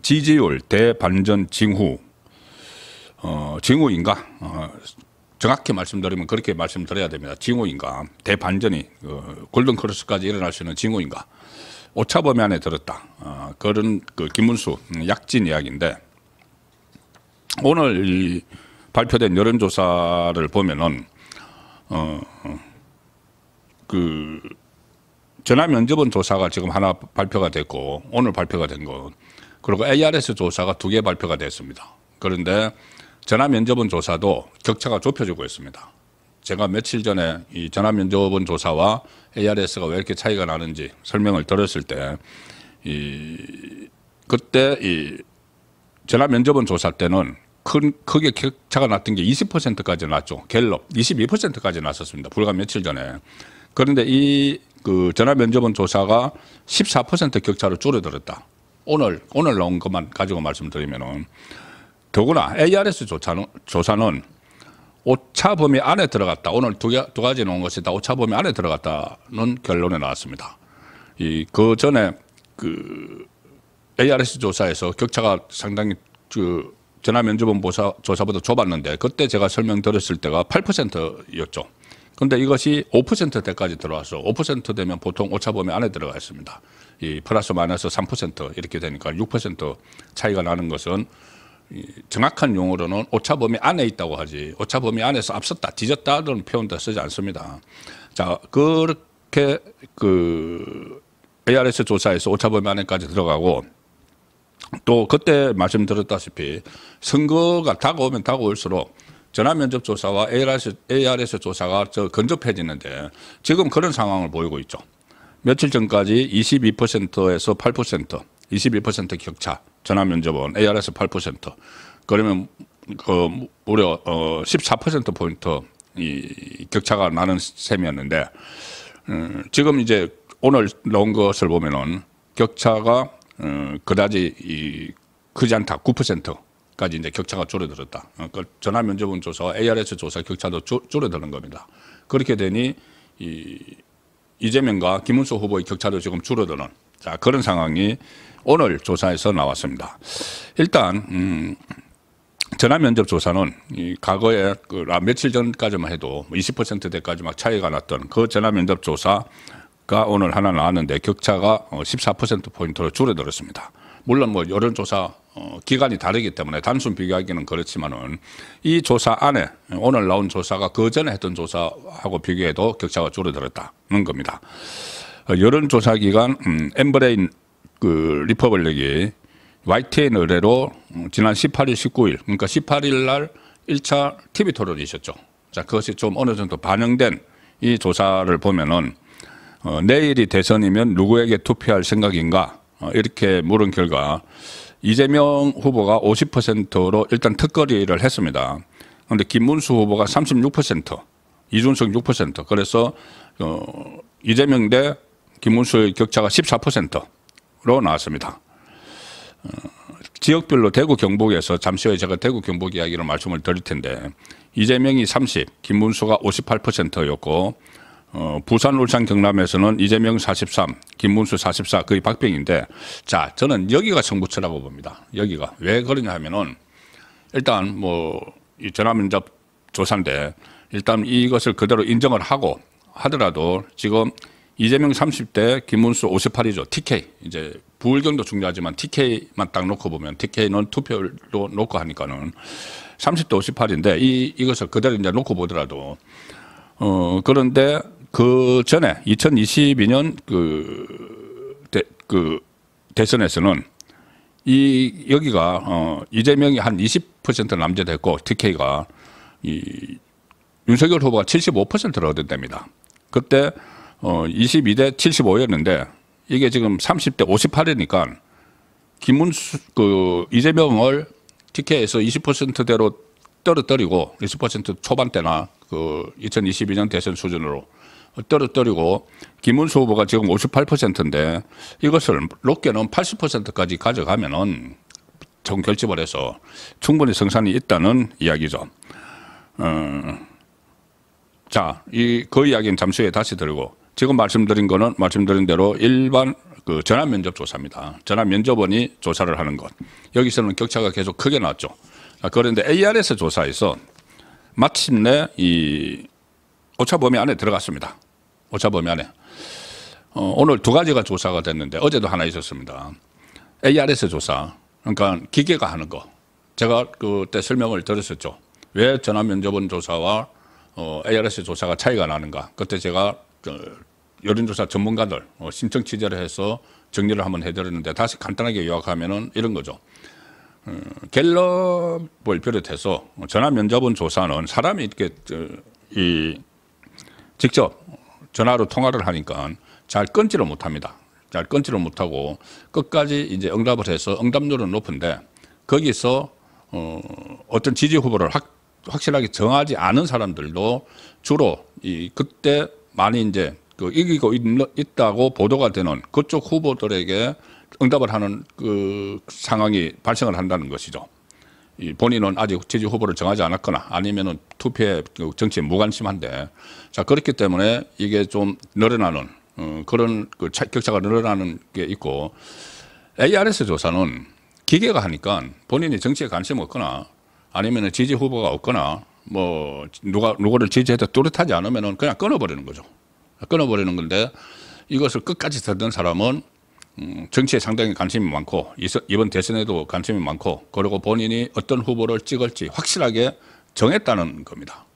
지지율 대반전 징후, 징후인가? 정확히 말씀드리면 그렇게 말씀드려야 됩니다. 징후인가? 대반전이 골든크로스까지 일어날 수 있는 징후인가? 오차 범위 안에 들었다. 그런 김문수 약진 이야기인데, 오늘 이 발표된 여론조사를 보면은 전화면접원 조사가 지금 하나 발표가 됐고, 오늘 발표가 된 것, 그리고 ARS 조사가 2개 발표가 됐습니다. 그런데 전화면접원 조사도 격차가 좁혀지고 있습니다. 제가 며칠 전에 이 전화면접원 조사와 ARS가 왜 이렇게 차이가 나는지 설명을 들었을 때, 그때 이 전화면접원 조사 때는 크게 격차가 났던 게 20%까지 났죠. 갤럽 22%까지 났었습니다. 불과 며칠 전에. 그런데 이 전화면접원 조사가 14% 격차로 줄어들었다. 오늘 나온 것만 가지고 말씀드리면은, 더구나 ARS 조사는 오차 범위 안에 들어갔다. 오늘 두 가지 나온 것이 다 오차 범위 안에 들어갔다는 결론에 나왔습니다. 그 전에 ARS 조사에서 격차가 상당히 전화면접원 조사보다 좁았는데, 그때 제가 설명드렸을 때가 8%였죠. 그런데 이것이 5%대까지 들어와서 5% 되면 보통 오차 범위 안에 들어가 있습니다. 이 플러스 마이너스 3% 이렇게 되니까 6% 차이가 나는 것은, 정확한 용어로는 오차 범위 안에 있다고 하지, 오차 범위 안에서 앞섰다, 뒤졌다는 표현도 쓰지 않습니다. 자, 그렇게 ARS 조사에서 오차 범위 안에까지 들어가고, 또 그때 말씀드렸다시피 선거가 다가오면 다가올수록 전화면접 조사와 ARS 조사가 근접해지는데, 지금 그런 상황을 보이고 있죠. 며칠 전까지 22%에서 8%, 22% 격차, 전화면접원, ARS 8%. 그러면 무려 14%포인트 이 격차가 나는 셈이었는데, 지금 이제 오늘 나온 것을 보면은 격차가 그다지 크지 않다. 9%까지 이제 격차가 줄어들었다. 전화면접원 조사와 ARS 조사 격차도 줄어드는 겁니다. 그렇게 되니 이재명과 김문수 후보의 격차도 지금 줄어드는, 자, 그런 상황이 오늘 조사에서 나왔습니다. 일단 전화면접 조사는 과거에 며칠 전까지만 해도 20%대까지 막 차이가 났던 그 전화면접 조사가 오늘 하나 나왔는데, 격차가 14%포인트로 줄어들었습니다. 물론 뭐 여론조사 기간이 다르기 때문에 단순 비교하기는 그렇지만은, 이 조사 안에 오늘 나온 조사가 그 전에 했던 조사하고 비교해도 격차가 줄어들었다는 겁니다. 여론조사 기관 엠브레인 리퍼블릭이 YTN 의뢰로 지난 18일, 19일, 그러니까 18일 날 1차 TV 토론이 있었죠. 자, 그것이 좀 어느 정도 반영된 이 조사를 보면은, 내일이 대선이면 누구에게 투표할 생각인가? 이렇게 물은 결과 이재명 후보가 50%로 일단 턱걸이를 했습니다. 그런데 김문수 후보가 36%, 이준석 6%. 그래서 이재명 대 김문수의 격차가 14%로 나왔습니다. 지역별로 대구 경북에서 잠시 후에 제가 대구 경북 이야기를 말씀을 드릴 텐데, 이재명이 30, 김문수가 58%였고, 부산, 울산, 경남에서는 이재명 43, 김문수 44, 거의 박빙인데, 자, 저는 여기가 승부처라고 봅니다. 여기가. 왜 그러냐 하면은, 일단 이 전화면접 조사인데, 일단 이것을 그대로 인정을 하더라도 지금 이재명 30대, 김문수 58이죠. TK. 이제 부울경도 중요하지만 TK만 딱 놓고 보면, TK는 투표로 놓고 하니까는 30대 58인데, 이것을 그대로 이제 놓고 보더라도, 그런데 그 전에 2022년 대선에서는 여기가 이재명이 한 20% 남짓했고, TK가 윤석열 후보가 75%를 얻었답니다. 그때 22대 75였는데 이게 지금 30대 58이니까 이재명을 TK에서 20%대로 떨어뜨리고 20% 초반대나 2022년 대선 수준으로 떨어뜨리고, 김문수 후보가 지금 58%인데 이것을 높게는 80%까지 가져가면은 정 결집을 해서 충분히 성산이 있다는 이야기죠. 자, 그 이야기는 잠시 후에 다시 드리고, 지금 말씀드린 거는 말씀드린 대로 일반 그 전화 면접 조사입니다. 전화 면접원이 조사를 하는 것. 여기서는 격차가 계속 크게 나왔죠. 그런데 ARS 조사에서 마침내 이 오차 범위 안에 들어갔습니다. 오차 범위 안에. 오늘 두 가지가 조사가 됐는데 어제도 하나 있었습니다. ARS 조사. 그러니까 기계가 하는 거. 제가 그때 설명을 드렸었죠. 왜 전화 면접원 조사와 ARS 조사가 차이가 나는가. 그때 제가 여론조사 전문가들 신청 취재를 해서 정리를 한번 해드렸는데 다시 간단하게 요약하면은 이런 거죠. 갤럽을 비롯해서 전화 면접원 조사는 사람이 이렇게 직접 전화로 통화를 하니까 잘 끊지를 못합니다. 잘 끊지를 못하고 끝까지 이제 응답을 해서 응답률은 높은데 거기서 어떤 지지 후보를 확실하게 정하지 않은 사람들도 주로 그때 많이 이제 이기고 있다고 보도가 되는 그쪽 후보들에게 응답을 하는 그 상황이 발생을 한다는 것이죠. 본인은 아직 지지 후보를 정하지 않았거나 아니면은 투표에 정치에 무관심한데, 자 그렇기 때문에 이게 좀 늘어나는 그런 그 격차가 늘어나는 게 있고, ARS 조사는 기계가 하니까 본인이 정치에 관심 없거나 아니면은 지지 후보가 없거나 뭐 누구를 지지해도 뚜렷하지 않으면은 그냥 끊어버리는 거죠. 끊어버리는 건데 이것을 끝까지 듣는 사람은 정치에 상당히 관심이 많고 이번 대선에도 관심이 많고 그리고 본인이 어떤 후보를 찍을지 확실하게 정했다는 겁니다.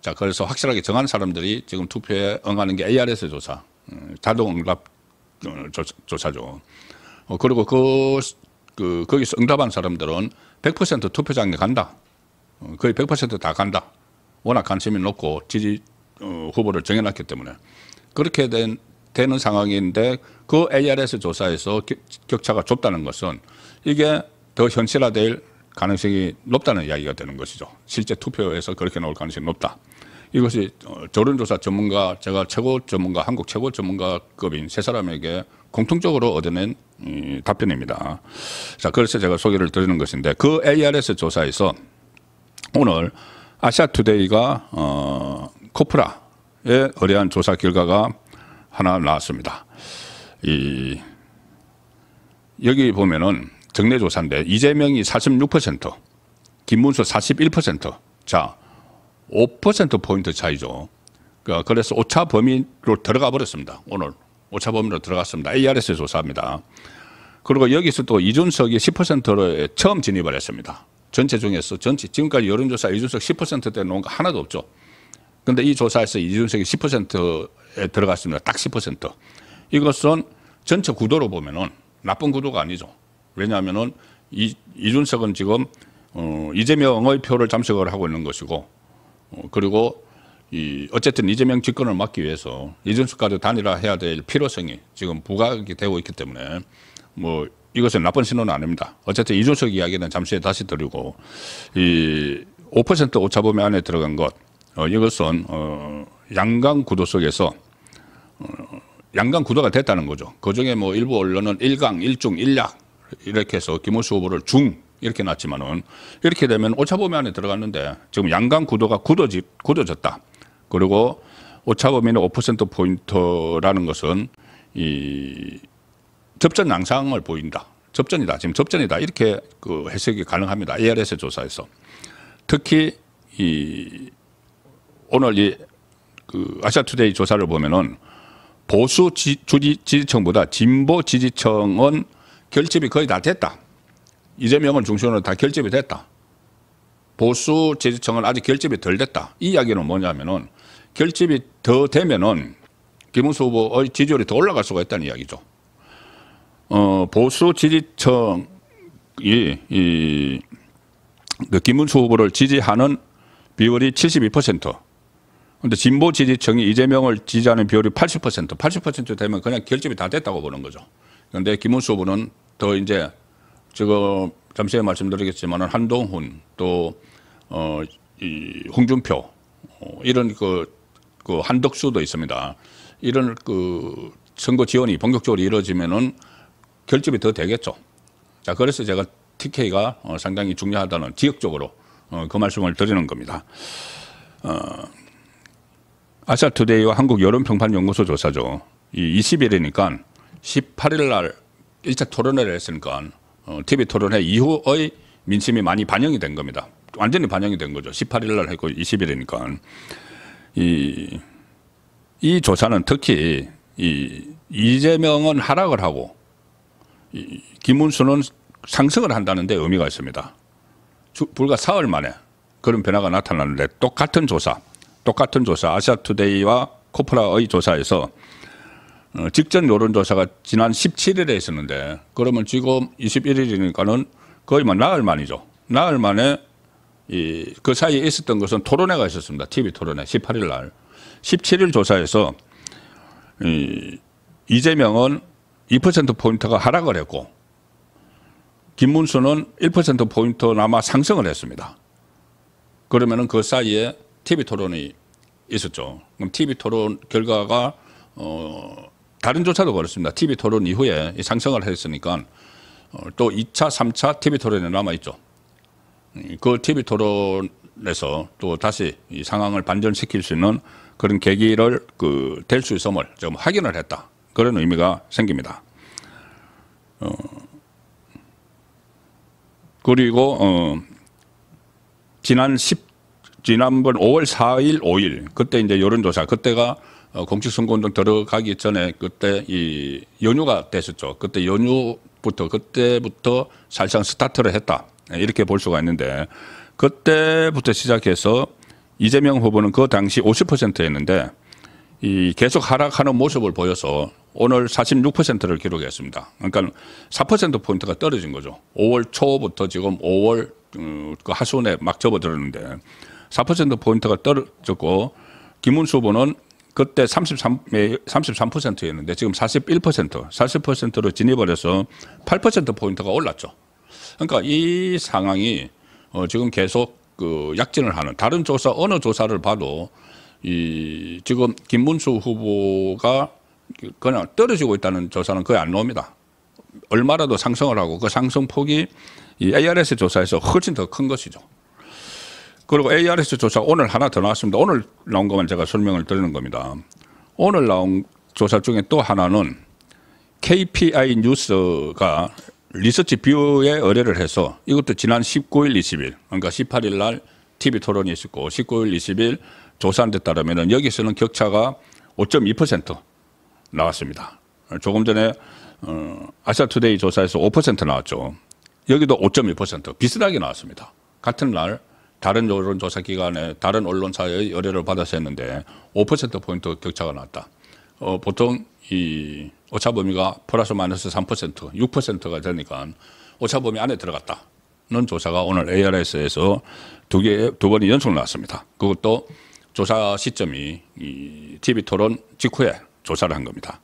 자, 그래서 확실하게 정한 사람들이 지금 투표에 응하는 게 ARS 조사, 자동 응답 조사죠. 그리고 거기서 응답한 사람들은 100% 투표장에 간다. 거의 100% 다 간다. 워낙 관심이 높고 지지 후보를 정해놨기 때문에. 그렇게 되는 상황인데 그 ARS 조사에서 격차가 좁다는 것은 이게 더 현실화될 가능성이 높다는 이야기가 되는 것이죠. 실제 투표에서 그렇게 나올 가능성이 높다. 이것이 여론조사 전문가, 제가 최고 전문가, 한국 최고 전문가급인 세 사람에게 공통적으로 얻어낸 답변입니다. 자, 그래서 제가 소개를 드리는 것인데 그 ARS 조사에서 오늘 아시아투데이가 코프라에 의뢰한 조사 결과가 하나 나왔습니다. 여기 보면은 정례 조사인데 이재명이 46%, 김문수 41%. 자, 5%포인트 차이죠. 그래서 오차 범위로 들어가 버렸습니다. 오늘 오차 범위로 들어갔습니다. ARS 조사입니다. 그리고 여기서 또 이준석이 10%에 처음 진입을 했습니다. 전체 중에서 지금까지 여론조사 이준석 10%대 놓은 거 하나도 없죠. 그런데 이 조사에서 이준석이 10%에 들어갔습니다. 딱 10%. 이것은 전체 구도로 보면은 나쁜 구도가 아니죠. 왜냐하면은 이준석은 지금 이재명의 표를 잠식을 하고 있는 것이고, 그리고 어쨌든 이재명 집권을 막기 위해서 이준석과도 단일화해야 될 필요성이 지금 부각이 되고 있기 때문에 뭐 이것은 나쁜 신호는 아닙니다. 어쨌든 이준석 이야기는 잠시 후에 다시 드리고, 5% 오차 범위 안에 들어간 것, 이것은 양강 구도 속에서 양강 구도가 됐다는 거죠. 그중에 뭐 일부 언론은 1강, 1중, 1약 이렇게 해서 김문수 후보를 중 이렇게 놨지만은 이렇게 되면 오차 범위 안에 들어갔는데 지금 양강 구도가 굳어졌다. 그리고 오차 범위는 5%포인트라는 것은 접전 양상을 보인다. 접전이다. 지금 접전이다. 이렇게 그 해석이 가능합니다. ARS 조사에서. 특히 오늘 그 아시아투데이 조사를 보면은 보수 지지층보다 진보 지지층은 결집이 거의 다 됐다. 이재명을 중심으로 다 결집이 됐다. 보수 지지층은 아직 결집이 덜 됐다. 이 이야기는 뭐냐면은 결집이 더 되면은 김문수 후보의 지지율이 더 올라갈 수가 있다는 이야기죠. 보수 지지층이 그 김문수 후보를 지지하는 비율이 72%. 근데 진보 지지층이 이재명을 지지하는 비율이 80%. 80% 되면 그냥 결집이 다 됐다고 보는 거죠. 그런데 김문수 후보는 더 이제 지금 잠시 후에 말씀드리겠지만 한동훈 또 홍준표 이런 그 한덕수도 있습니다. 이런 그 선거 지원이 본격적으로 이루어지면은 결집이 더 되겠죠. 자, 그래서 제가 TK가 상당히 중요하다는 지역적으로 그 말씀을 드리는 겁니다. 아시아투데이와 한국여론평판연구소 조사죠. 이 20일이니까 18일 날 1차 토론회를 했으니까 TV 토론회 이후의 민심이 많이 반영이 된 겁니다. 완전히 반영이 된 거죠. 18일 날 했고 20일이니까. 이 조사는 특히 이재명은 하락을 하고 김문수는 상승을 한다는 데 의미가 있습니다. 불과 사흘 만에 그런 변화가 나타났는데 똑같은 조사 아시아투데이와 코프라의 조사에서 직전 여론조사가 지난 17일에 있었는데 그러면 지금 21일이니까는 거의 뭐 나흘 만이죠. 나흘 만에 그 사이에 있었던 것은 토론회가 있었습니다. TV 토론회 18일 날. 17일 조사에서 이재명은 2%포인트가 하락을 했고 김문수는 1%포인트나마 상승을 했습니다. 그러면은 그 사이에 TV 토론이 있었죠. 그럼 TV 토론 결과가 다른 조사도 그렇습니다. TV 토론 이후에 상승을 했으니까 또 2차, 3차 TV 토론이 남아있죠. 그 TV 토론에서 또 다시 이 상황을 반전시킬 수 있는 그런 계기를 될 수 있음을 좀 확인을 했다. 그런 의미가 생깁니다. 그리고 지난번 5월 4일, 5일 그때 이제 여론조사 그때가 공직선거운동 들어가기 전에 그때 이 연휴가 됐었죠. 그때 그때부터 사실상 스타트를 했다. 이렇게 볼 수가 있는데 그때부터 시작해서 이재명 후보는 그 당시 50%였는데 계속 하락하는 모습을 보여서 오늘 46%를 기록했습니다. 그러니까 4%포인트가 떨어진 거죠. 5월 초부터 지금 5월 그 하순에 막 접어들었는데 4%포인트가 떨어졌고 김문수 후보는 그때 33%였는데 지금 40%로 진입을 해서 8%포인트가 올랐죠. 그러니까 이 상황이 지금 계속 약진을 하는 다른 조사 어느 조사를 봐도 지금 김문수 후보가 그냥 떨어지고 있다는 조사는 거의 안 나옵니다. 얼마라도 상승을 하고 그 상승폭이 이 ARS 조사에서 훨씬 더 큰 것이죠. 그리고 ARS 조사 오늘 하나 더 나왔습니다. 오늘 나온 것만 제가 설명을 드리는 겁니다. 오늘 나온 조사 중에 또 하나는 KPI 뉴스가 리서치 뷰에 의뢰를 해서 이것도 지난 19일, 20일 그러니까 18일 날 TV 토론이 있었고 19일, 20일 조사한 데 따르면 여기서는 격차가 5.2% 나왔습니다. 조금 전에 아시아투데이 조사에서 5% 나왔죠. 여기도 5.2% 비슷하게 나왔습니다. 같은 날 다른 여론조사 기관에 다른 언론사의 의뢰를 받아서 했는데 5%포인트 격차가 나왔다. 보통 이 오차범위가 플러스 마이너스 3%, 6%가 되니까 오차범위 안에 들어갔다는 조사가 오늘 ARS에서 두 번이 연속 나왔습니다. 그것도 조사 시점이 이 TV 토론 직후에 조사를 한 겁니다.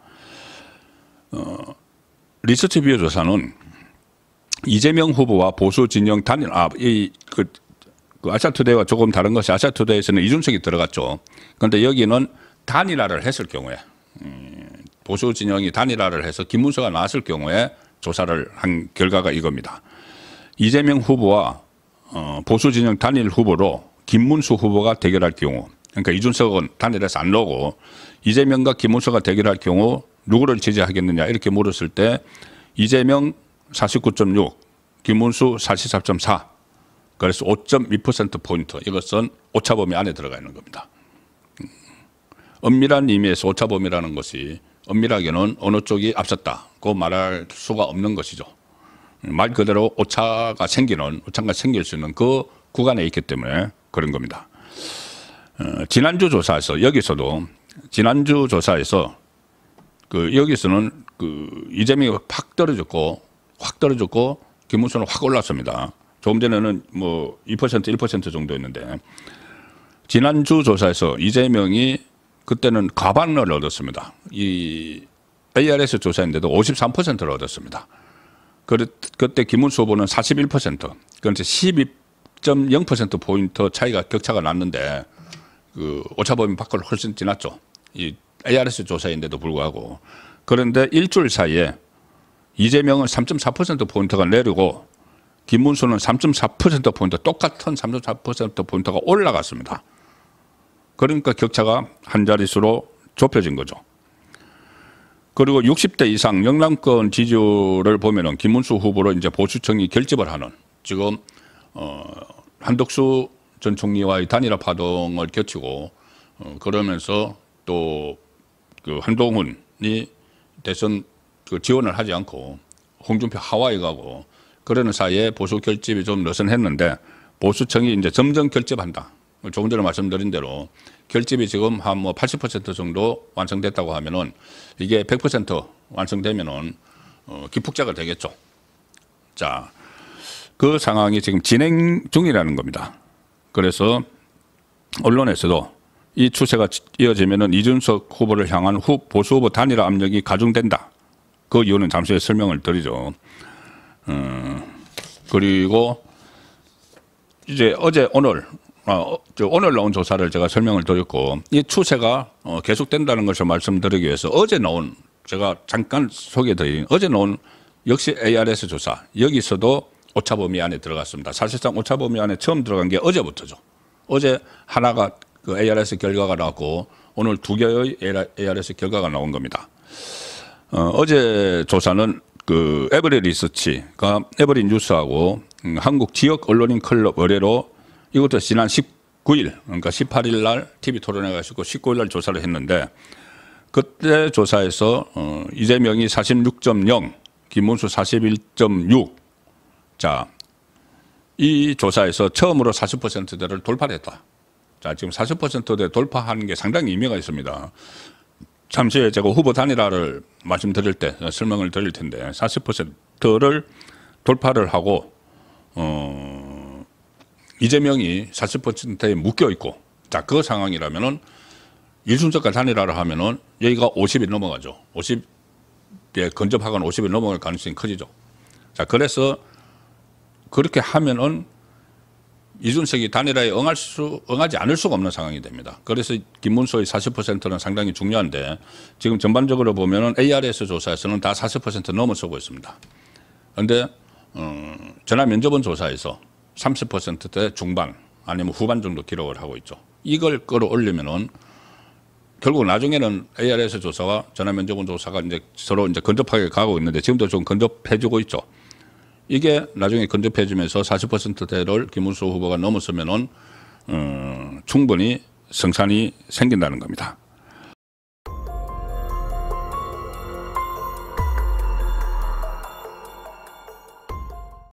리서치 뷰 조사는 이재명 후보와 보수 진영 단일, 아시아투데이와 조금 다른 것이 아시아투데이에서는 이준석이 들어갔죠. 그런데 여기는 단일화를 했을 경우에 보수 진영이 단일화를 해서 김문수가 나왔을 경우에 조사를 한 결과가 이겁니다. 이재명 후보와 보수 진영 단일 후보로 김문수 후보가 대결할 경우, 그러니까 이준석은 단일해서 안 나오고 이재명과 김문수가 대결할 경우 누구를 지지하겠느냐 이렇게 물었을 때 이재명 49.6, 김문수 44.4, 그래서 5.2%포인트 이것은 오차범위 안에 들어가 있는 겁니다. 엄밀한 의미에서 오차범위라는 것이 엄밀하게는 어느 쪽이 앞섰다고 말할 수가 없는 것이죠. 말 그대로 오차가 생길 수 있는 그 구간에 있기 때문에 그런 겁니다. 지난주 조사에서 여기서는 이재명이 확 떨어졌고 김문수는 확 올랐습니다. 조금 전에는 뭐 2%, 1% 정도였는데 지난주 조사에서 이재명이 그때는 과반을 얻었습니다. 이 ARS 조사인데도 53%를 얻었습니다. 그때 김문수 후보는 41%, 그런데 12.0%포인트 차이가 격차가 났는데 그 오차범위 밖을 훨씬 지났죠. 이 ARS 조사인데도 불구하고. 그런데 일주일 사이에 이재명은 3.4%포인트가 내리고 김문수는 3.4%포인트 똑같은 3.4%포인트가 올라갔습니다. 그러니까 격차가 한 자릿수로 좁혀진 거죠. 그리고 60대 이상 영남권 지지율을 보면은 김문수 후보로 이제 보수층이 결집을 하는 지금 한덕수 전 총리와의 단일화 파동을 겪이고 그러면서 또 그 한동훈이 대선 그 지원을 하지 않고 홍준표 하와이 가고 그러는 사이에 보수 결집이 좀 느슨했는데 보수층이 이제 점점 결집한다. 조금 전에 말씀드린 대로 결집이 지금 한 뭐 80% 정도 완성됐다고 하면은 이게 100% 완성되면은 기폭제가 되겠죠. 자, 그 상황이 지금 진행 중이라는 겁니다. 그래서 언론에서도 이 추세가 이어지면은 이준석 후보를 향한 보수 후보 단일화 압력이 가중된다. 그 이유는 잠시 후에 설명을 드리죠. 그리고 이제 어제 오늘 나온 조사를 제가 설명을 드렸고 이 추세가 계속된다는 것을 말씀드리기 위해서 어제 나온 제가 잠깐 소개해드린 어제 나온 역시 ARS 조사 여기서도 오차 범위 안에 들어갔습니다. 사실상 오차 범위 안에 처음 들어간 게 어제부터죠. 어제 하나가 그 ARS 결과가 나왔고 오늘 두 개의 ARS 결과가 나온 겁니다. 어제 조사는 그 에브리 리서치가 에브리 뉴스하고 한국 지역 언론인 클럽 의뢰로 이것도 지난 19일 그러니까 18일 날 TV 토론회 가지고 19일 날 조사를 했는데 그때 조사에서 이재명이 46.0, 김문수 41.6. 자, 이 조사에서 처음으로 40%대를 돌파를 했다. 자, 지금 40%대 돌파하는 게 상당히 의미가 있습니다. 잠시 후에 제가 후보 단일화를 말씀드릴 때 설명을 드릴 텐데 40%를 돌파를 하고 이재명이 40%에 묶여 있고 자, 그 상황이라면은 이준석과 단일화를 하면은 여기가 50이 넘어가죠. 50에 근접하거나 50이 넘어갈 가능성이 커지죠. 자, 그래서 그렇게 하면은 이준석이 단일화에 응하지 않을 수가 없는 상황이 됩니다. 그래서 김문수의 40%는 상당히 중요한데 지금 전반적으로 보면은 ARS 조사에서는 다 40% 넘어서고 있습니다. 그런데 전화 면접원 조사에서 30%대 중반 아니면 후반 정도 기록을 하고 있죠. 이걸 끌어올리면은 결국 나중에는 ARS 조사와 전화 면접원 조사가 이제 서로 이제 근접하게 가고 있는데 지금도 좀 근접해지고 있죠. 이게 나중에 근접해지면서 40%대를 김문수 후보가 넘었으면은 충분히 승산이 생긴다는 겁니다.